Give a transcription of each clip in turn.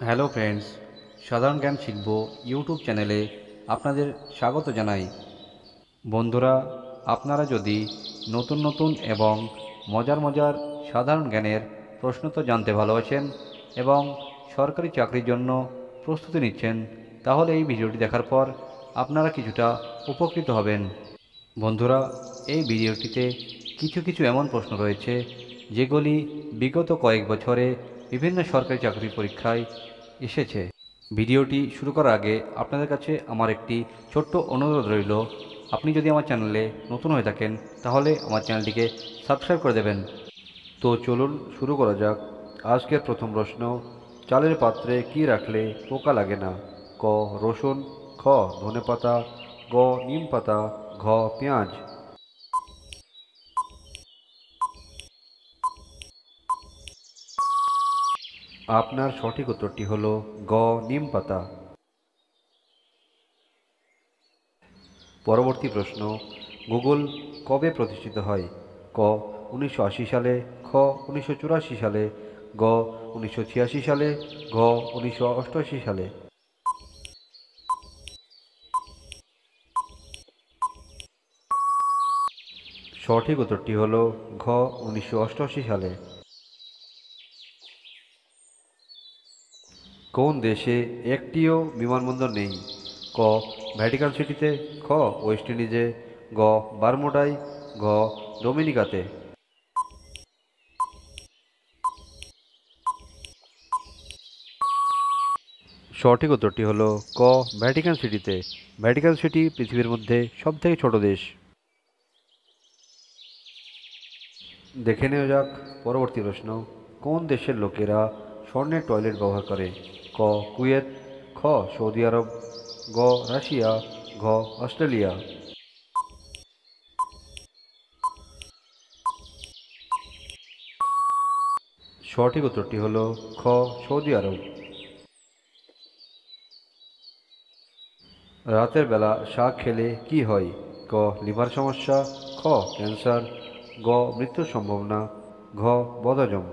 Hello friends, সাধারণ জ্ঞান শিখব ইউটিউব চ্যানেলে আপনাদের স্বাগত জানাই। বন্ধুরা, আপনারা যদি নতুন নতুন এবং মজার মজার সাধারণ জ্ঞানের প্রশ্নোত্তর জানতে ভালোবাসেন এবং সরকারি চাকরির জন্য প্রস্তুতি নিচ্ছেন, তাহলে এই ভিডিওটি দেখার পর আপনারা কিছুটা উপকৃত হবেন। বন্ধুরা, এই ভিডিওটিতে কিছু কিছু এমন প্রশ্ন রয়েছে যেগুলি বিগত কয়েক বছরে বিভিন্ন সরকারি চাকরির পরীক্ষায় এসেছে। ভিডিওটি শুরু করার আগে আপনাদের কাছে আমার একটি ছোট্ট অনুরোধ রইল, আপনি যদি আমার চ্যানেলে নতুন হয়ে থাকেন তাহলে আমার চ্যানেলটিকে সাবস্ক্রাইব করে দেবেন। তো চলুন শুরু করা যাক। আজকের প্রথম প্রশ্ন, চালের পাত্রে কি রাখলে পোকা লাগে না? ক রসুন, খ ধনেপাতা, গ নিম পাতা, ঘ পেঁয়াজ। আপনার সঠিক উত্তরটি হল গ নিম পাতা। পরবর্তী প্রশ্ন, গুগল কবে প্রতিষ্ঠিত হয়? ক 1980 সালে, খ 1984 সালে, গ 1986 সালে, ঘ 1988 সালে। সঠিক উত্তরটি হল ঘ 1988 সালে। কোন দেশে একটিও বিমানবন্দর নেই? ক ভ্যাটিকান সিটিতে, খ ওয়েস্ট ইন্ডিজে, গ বারমুডায়, ঘ ডোমিনিকাতে। সঠিক উত্তরটি হল ক ভ্যাটিকান সিটিতে। ভ্যাটিকান সিটি পৃথিবীর মধ্যে সবথেকে ছোট দেশ। দেখে নেওয়া যাক পরবর্তী প্রশ্ন, কোন দেশের লোকেরা স্বর্ণের টয়লেট ব্যবহার করে? ক কুয়েত, খ সৌদি আরব, গ রাশিয়া, ঘ অস্ট্রেলিয়া। সঠিক উত্তরটি হল খ সৌদি আরব। রাতের বেলা শাক খেলে কি হয়? ক লিভার সমস্যা, খ ক্যান্সার, গ মৃত্যুর সম্ভাবনা, ঘ বদহজম।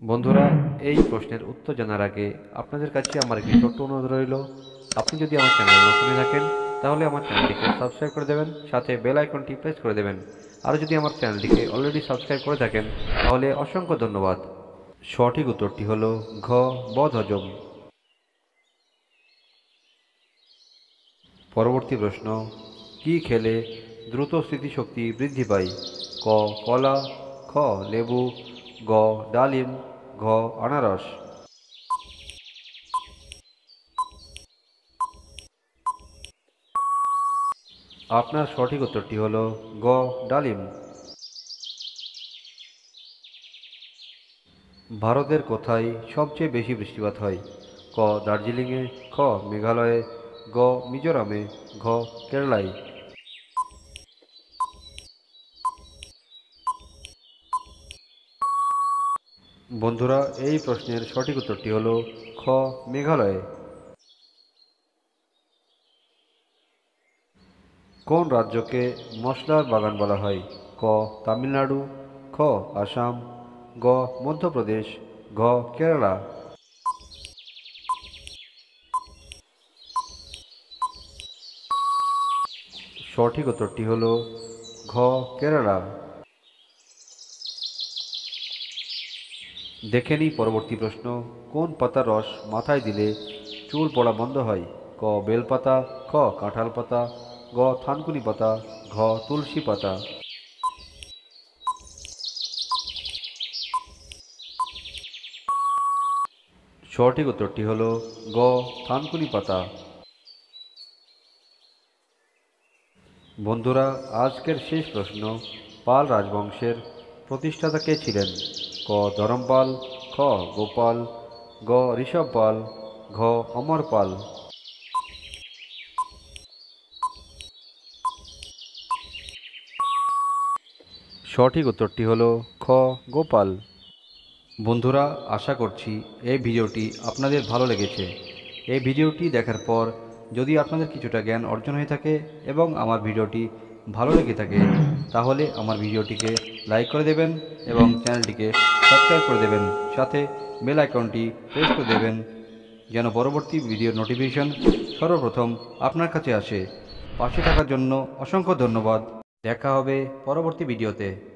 বন্ধুরা, এই প্রশ্নের উত্তর জানার আগে আপনাদের কাছে আমার একটি ছোট্ট অনুরোধ রইল, আপনি যদি আমার চ্যানেলে নতুন হয়ে থাকেন তাহলে আমার চ্যানেলটিকে সাবস্ক্রাইব করে দেবেন, সাথে বেল আইকনটি প্রেস করে দেবেন। আর যদি আমার চ্যানেলটিকে অলরেডি সাবস্ক্রাইব করে থাকেন তাহলে অসংখ্য ধন্যবাদ। সঠিক উত্তরটি হল ঘ বদহজম। পরবর্তী প্রশ্ন, কি খেলে দ্রুত স্মৃতিশক্তি বৃদ্ধি পায়? ক কলা, খ লেবু, গ ডালিম, ঘ আনারস। আপনার সঠিক উত্তরটি হল গ ডালিম। ভারতের কোথায় সবচেয়ে বেশি বৃষ্টিপাত হয়? ক দার্জিলিংয়ে, খ মেঘালয়ে, গ মিজোরামে, ঘ কেরালায়। বন্ধুরা, এই প্রশ্নের সঠিক উত্তরটি হল খ মেঘালয়ে। কোন রাজ্যকে মশলার বাগান বলা হয়? ক তামিলনাড়ু, খ আসাম, গ মধ্যপ্রদেশ, ঘ কেরালা। সঠিক উত্তরটি হল ঘ কেরালা। দেখে নিই পরবর্তী প্রশ্ন, কোন পাতার রস মাথায় দিলে চুল পড়া বন্ধ হয়? ক বেলপাতা, খ কাঁঠাল পাতা, গ থানকুনি পাতা, ঘ তুলসী পাতা। সঠিক উত্তরটি হল গ থানকুনি পাতা। বন্ধুরা, আজকের শেষ প্রশ্ন, পাল রাজবংশের প্রতিষ্ঠাতা কে ছিলেন? ক ধরমপাল, খ গোপাল, গ ঋষভপাল, ঘ অমরপাল। সঠিক উত্তরটি হল খ গোপাল। বন্ধুরা, আশা করছি এই ভিডিওটি আপনাদের ভালো লেগেছে। এই ভিডিওটি দেখার পর যদি আপনাদের কিছুটা জ্ঞান অর্জন হয়ে থাকে এবং আমার ভিডিওটি ভালো লেগে থাকে তাহলে আমার ভিডিওটিকে লাইক করে দেবেন এবং চ্যানেলটিকে সাবস্ক্রাইব করে দেবেন, সাথে বেল আইকনটি প্রেস করে দেবেন যেন পরবর্তী ভিডিওর নোটিফিকেশন সর্বপ্রথম আপনার কাছে আসে। পাশে থাকার জন্য অসংখ্য ধন্যবাদ। দেখা হবে পরবর্তী ভিডিওতে।